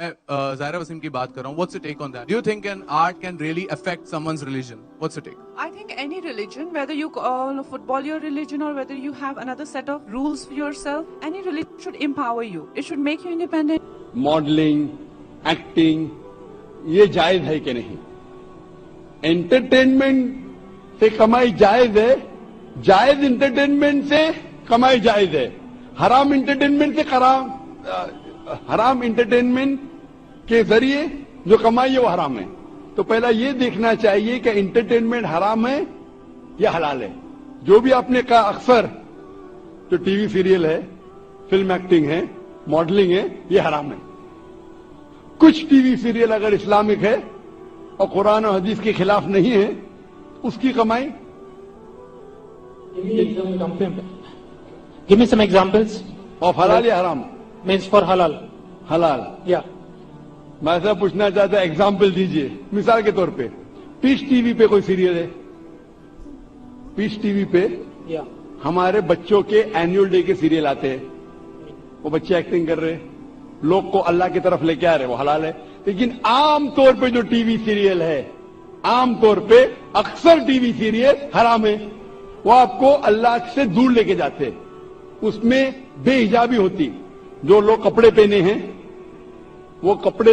میں ظاہرہ وسیم کی بات کر رہا ہوں. What's your take on that? Do you think an art can really affect someone's religion? What's your take? I think any religion, whether you call football your religion or whether you have another set of rules for yourself, any religion should empower you. It should make you independent. Modelling, acting, ये जायज है कि नहीं? Entertainment से कमाई जायज है, जायज एंटरटेनमेंट से कमाई जायज है, हराम एंटरटेनमेंट से हराम एंटरटेनमेंट के जरिए जो कमाई है वो हराम है. तो पहला ये देखना चाहिए कि एंटरटेनमेंट हराम है या हलाल है. जो भी आपने कहा अक्सर जो टीवी सीरियल है, फिल्म एक्टिंग है, मॉडलिंग है, ये हराम है. कुछ टीवी सीरियल अगर इस्लामिक है और कुरान और हदीस के खिलाफ नहीं है, उसकी कमाई. Give me some examples. और हलाल या हराम? Means for halal. हलाल. Yeah. मैं ऐसा पूछना चाहता एग्जाम्पल दीजिए. मिसाल के तौर पे पीस टीवी पे कोई सीरियल है, पीस टीवी पे Yeah. हमारे बच्चों के एनुअल डे के सीरियल आते हैं, वो बच्चे एक्टिंग कर रहे हैं, लोग को अल्लाह की तरफ लेके आ रहे, वो हलाल है. लेकिन आम तौर पे जो टीवी सीरियल है, आम तौर पे अक्सर टीवी सीरियल हराम है. वो आपको अल्लाह से दूर लेके जाते हैं. उसमें बेहिजाबी होती. जो लोग कपड़े पहने हैं वो कपड़े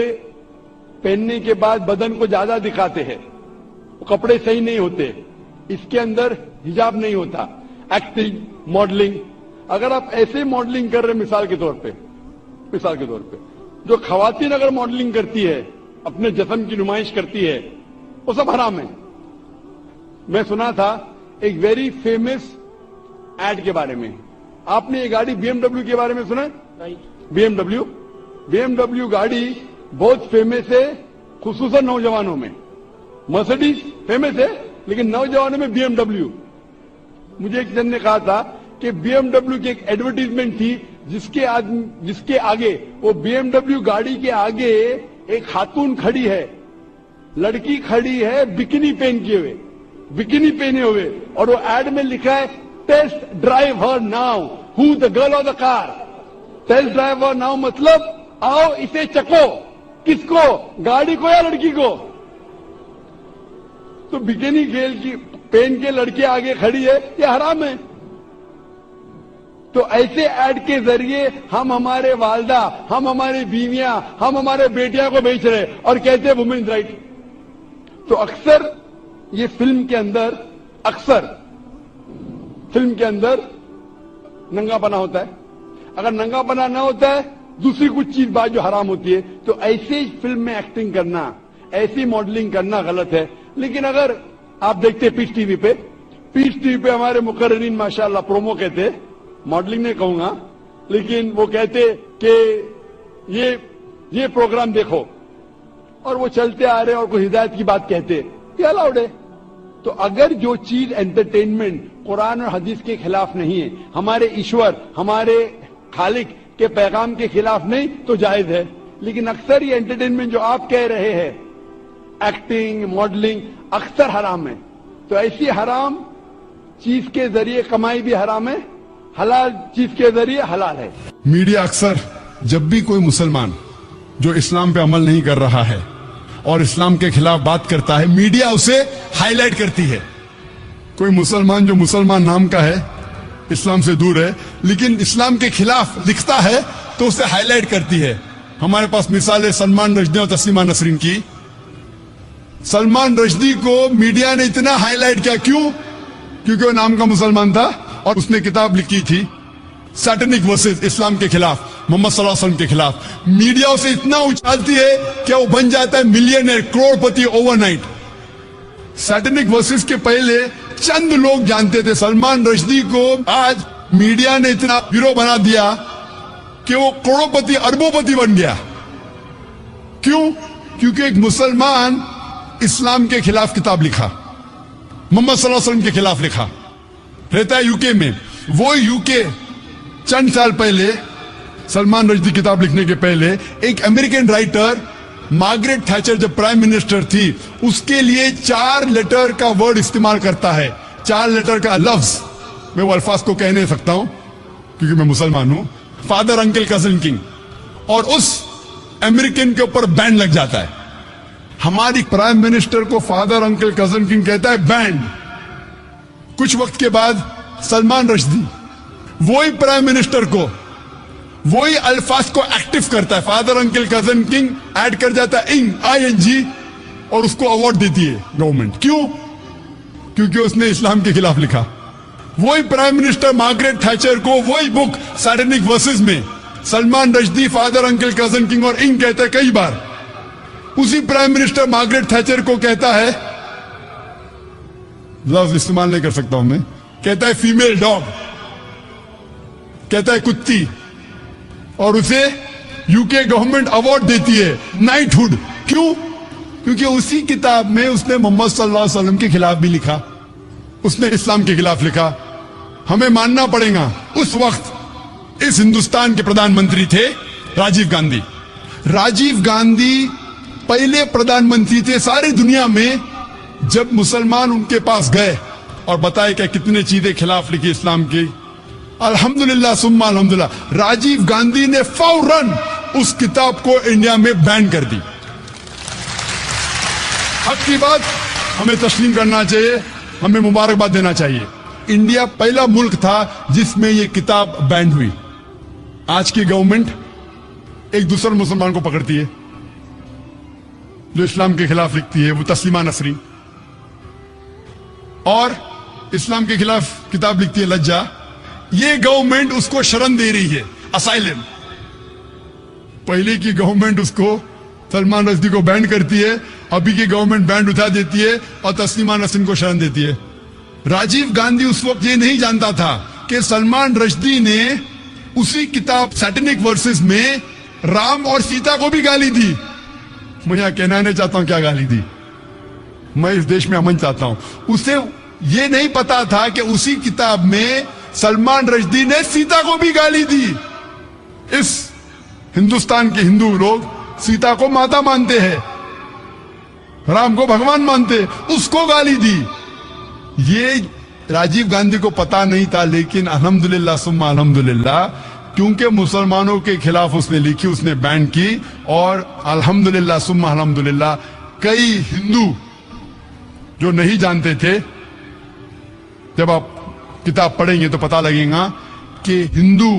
पहनने के बाद बदन को ज्यादा दिखाते हैं, वो कपड़े सही नहीं होते, इसके अंदर हिजाब नहीं होता. एक्टिंग, मॉडलिंग, अगर आप ऐसे मॉडलिंग कर रहे हैं, मिसाल के तौर पे जो खवातीन अगर मॉडलिंग करती है, अपने जिस्म की नुमाइश करती है, वो सब हराम है. मैं सुना था एक वेरी फेमस एड के बारे में. आपने ये गाड़ी BMW के बारे में सुना है? BMW गाड़ी बहुत फेमस है, खुसूसन नौजवानों में. मर्सिडीज फेमस है, लेकिन नौजवानों में BMW. मुझे एक जन ने कहा था कि BMW की एक एडवर्टीजमेंट थी जिसके आगे, वो BMW गाड़ी के आगे एक खातून खड़ी है, लड़की खड़ी है बिकिनी पहने हुए, और वो एड में लिखा है test drive her now, who the girl of the car. Test drive her now मतलब आओ इसे चको. किसको? गाड़ी को या लड़की को? तो बिकिनी गेल की पहन के लड़की आगे खड़ी है, ये हराम है. तो ऐसे ऐड के जरिए हम हमारे वालदा, हम हमारी बीवियां, हम हमारे बेटियां को बेच रहे और कहते हैं वुमेन्स राइट. तो अक्सर ये फिल्म के अंदर नंगापना होता है. अगर नंगापना ना होता है, दूसरी कुछ चीज बात जो हराम होती है. तो ऐसे फिल्म में एक्टिंग करना, ऐसी मॉडलिंग करना गलत है. लेकिन अगर आप देखते हैं पीस टीवी पे हमारे मुकर्रिरीन माशाअल्लाह प्रोमो कहते, मॉडलिंग नहीं कहूंगा, लेकिन वो कहते कि ये प्रोग्राम देखो, और वो चलते आ रहे और कोई हिदायत की बात कहते, ये अलाउड है. तो अगर जो चीज एंटरटेनमेंट कुरान और हदीस के खिलाफ नहीं है, हमारे ईश्वर, हमारे खालिक के पैगाम के खिलाफ नहीं, तो जायज है. लेकिन अक्सर ये एंटरटेनमेंट जो आप कह रहे हैं, एक्टिंग, मॉडलिंग, अक्सर हराम है. तो ऐसी हराम चीज के जरिए कमाई भी हराम है, हलाल चीज के जरिए हलाल है. मीडिया अक्सर जब भी कोई मुसलमान जो इस्लाम पे अमल नहीं कर रहा है और इस्लाम के खिलाफ बात करता है, मीडिया उसे हाईलाइट करती है. कोई मुसलमान जो मुसलमान नाम का है, इस्लाम से दूर है, लेकिन इस्लाम के खिलाफ लिखता है तो उसे हाईलाइट करती है. हमारे पास मिसाल है सलमान रश्दी और तस्लीमा नसरीन की. सलमान रश्दी को मीडिया ने इतना हाईलाइट किया, क्यों? क्योंकि वो नाम का मुसलमान था और उसने किताब लिखी थी सैटेनिक वर्सेस इस्लाम के खिलाफ, मोहम्मद सल्लल्लाहु अलैहि वसल्लम के खिलाफ. मीडिया उसे इतना उछालती है कि वो बन जाता है मिलियनर, करोड़पति ओवरनाइट. सैटेनिक वर्सेस के पहले चंद लोग जानते थे. सलमान रश्दी को आज मीडिया ने इतना हीरो बना दिया कि वो करोड़पति, अरबोपति बन गया. क्यों? क्योंकि एक मुसलमान इस्लाम के खिलाफ किताब लिखा, मोहम्मद सल्लल्लाहु अलैहि वसल्लम के खिलाफ लिखा. रहता है यूके में. वो यूके चंद साल पहले, सलमान रश्दी किताब लिखने के पहले, एक अमेरिकन राइटर मार्गरेट थैचर जब प्राइम मिनिस्टर थी, उसके लिए 4 लेटर का वर्ड इस्तेमाल करता है, 4 लेटर का लफ्ज. मैं वो अल्फाज को कह नहीं सकता हूं क्योंकि मैं मुसलमान हूं. Father, uncle, cousin, king. और उस अमेरिकन के ऊपर बैन लग जाता है। हमारी प्राइम मिनिस्टर को फादर अंकल कजन किंग कहता है बैंड। कुछ वक्त के बाद सलमान रश्दी वही प्राइम मिनिस्टर को वही अल्फाज को एक्टिव करता है, father uncle cousin king add कर जाता है ING और उसको अवार्ड देती है गवर्नमेंट। क्यों? क्योंकि उसने इस्लाम के खिलाफ लिखा। वही प्राइम मिनिस्टर मार्गरेट थैचर को वही बुक सैटेनिक वर्सेस में Salman Rushdie, father uncle cousin king और इंग कहता है कई बार। उसी प्राइम मिनिस्टर मार्गरेट थैचर को कहता है, लफ्ज इस्तेमाल नहीं कर सकता हूं मैं, कहता है फीमेल डॉग, कहता है कुत्ती, और उसे यूके गवर्नमेंट अवार्ड देती है नाइटहुड। क्यों? क्योंकि उसी किताब में उसने मोहम्मद सल्लल्लाहु अलैहि वसल्लम के खिलाफ भी लिखा, उसने इस्लाम के खिलाफ लिखा। हमें मानना पड़ेगा उस वक्त इस हिंदुस्तान के प्रधानमंत्री थे राजीव गांधी। राजीव गांधी पहले प्रधानमंत्री थे सारी दुनिया में जब मुसलमान उनके पास गए और बताए कि कितने चीजें खिलाफ लिखी इस्लाम की। अल्हम्दुलिल्लाह सुम्मा अल्हम्दुलिल्लाह राजीव गांधी ने फौरन उस किताब को इंडिया में बैन कर दी। हक की बात हमें तस्लीम करना चाहिए, हमें मुबारकबाद देना चाहिए। इंडिया पहला मुल्क था जिसमें यह किताब बैन हुई। आज की गवर्नमेंट एक दूसरे मुसलमान को पकड़ती है जो इस्लाम के खिलाफ लिखती है, वो तस्लीमा नसरीन, और इस्लाम के खिलाफ किताब लिखती है लज्जा। ये गवर्नमेंट उसको शरण दे रही है, असाइलम। पहले की गवर्नमेंट उसको सलमान रश्दी को बैन करती है, अभी की गवर्नमेंट बैंड उठा देती है और तस्लीमा नसरीन को शरण देती है। राजीव गांधी उस वक्त ये नहीं जानता था कि सलमान रश्दी ने उसी किताब सैटेनिक वर्सेस में राम और सीता को भी गाली दी। मैं यहां कहना नहीं चाहता हूं क्या गाली दी, मैं इस देश में अमन चाहता हूं। उसे ये नहीं पता था कि उसी किताब में सलमान रश्दी ने सीता को भी गाली दी। इस हिंदुस्तान के हिंदू लोग सीता को माता मानते हैं, राम को भगवान मानते, उसको गाली दी। ये राजीव गांधी को पता नहीं था, लेकिन अल्हम्दुलिल्लाह सुम्मा अल्हम्दुलिल्लाह क्योंकि मुसलमानों के खिलाफ उसने लिखी, उसने बैन की, और अल्हम्दुलिल्लाह सुम्मा अल्हम्दुलिल्लाह कई हिंदू जो नहीं जानते थे, जब आप किताब पढ़ेंगे तो पता लगेगा कि हिंदू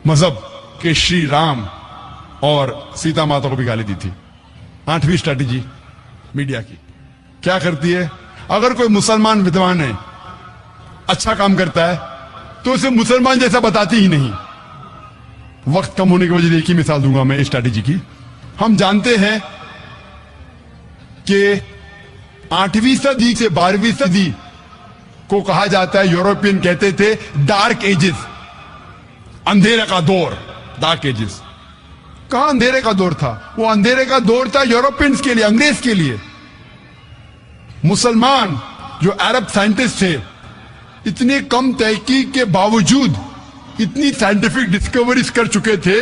मजहब के श्री राम और सीता माता को भी गाली दी थी। 8वीं स्ट्रैटेजी मीडिया की क्या करती है? अगर कोई मुसलमान विद्वान है, अच्छा काम करता है, तो उसे मुसलमान जैसा बताती ही नहीं। वक्त कम होने की वजह से एक ही मिसाल दूंगा मैं इस स्ट्रैटेजी की। हम जानते हैं कि 8वीं सदी से 12वीं सदी को कहा जाता है, यूरोपियन कहते थे डार्क एजेस, अंधेरे का दौर, डार्क एजेस। कहां अंधेरे का दौर था? वो अंधेरे का दौर था यूरोपियंस के लिए, अंग्रेज के लिए। मुसलमान जो अरब साइंटिस्ट थे, इतने कम तहकीक के बावजूद इतनी साइंटिफिक डिस्कवरीज कर चुके थे,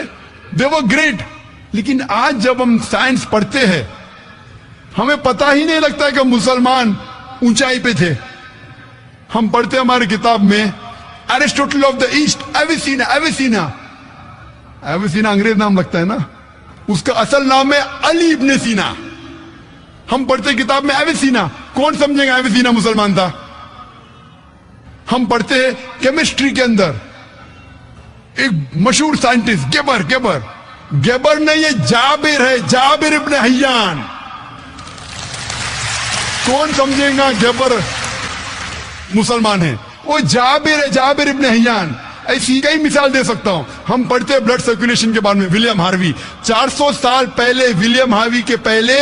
दे वर ग्रेट। लेकिन आज जब हम साइंस पढ़ते हैं, हमें पता ही नहीं लगता कि मुसलमान ऊंचाई पे थे। हम पढ़ते हमारी किताब में एरिस्टोटल ऑफ द ईस्ट, एविसीना। एविसीना एविसीना अंग्रेज नाम लगता है ना, उसका असल नाम है अली इब्ने सीना। हम पढ़ते किताब में एविसीना, कौन समझेगा एविसीना मुसलमान था? हम पढ़ते हैं केमिस्ट्री के अंदर एक मशहूर साइंटिस्ट गेबर नहीं, ये जाबिर है, जाबिर इब्ने हय्यान। कौन समझेगा गेबर मुसलमान है? वो जाबिर है, जाबिर इब्ने हय्यान। ऐसी कई मिसाल दे सकता हूं। हम पढ़ते हैं ब्लड सर्कुलेशन के बारे में, विलियम हार्वी। 400 साल पहले विलियम हार्वी के पहले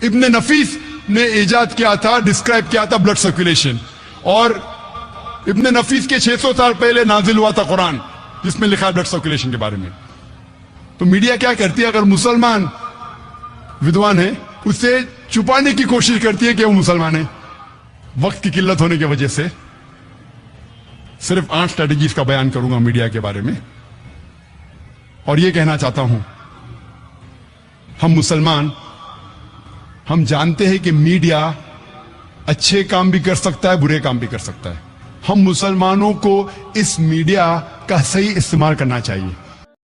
इब्ने नफीस ने इजाद किया था, डिस्क्राइब किया था ब्लड सर्कुलेशन। और इब्ने नफीस के 600 साल पहले नाजिल हुआ था कुरान, जिसमें लिखा है ब्लड सर्कुलेशन के बारे में। तो मीडिया क्या करती है? अगर मुसलमान विद्वान है, उसे छुपाने की कोशिश करती है कि वो मुसलमान है। वक्त की किल्लत होने की वजह से सिर्फ 8 स्ट्रैटेजीज का बयान करूंगा मीडिया के बारे में, और यह कहना चाहता हूं, हम मुसलमान, हम जानते हैं कि मीडिया अच्छे काम भी कर सकता है, बुरे काम भी कर सकता है। हम मुसलमानों को इस मीडिया का सही इस्तेमाल करना चाहिए।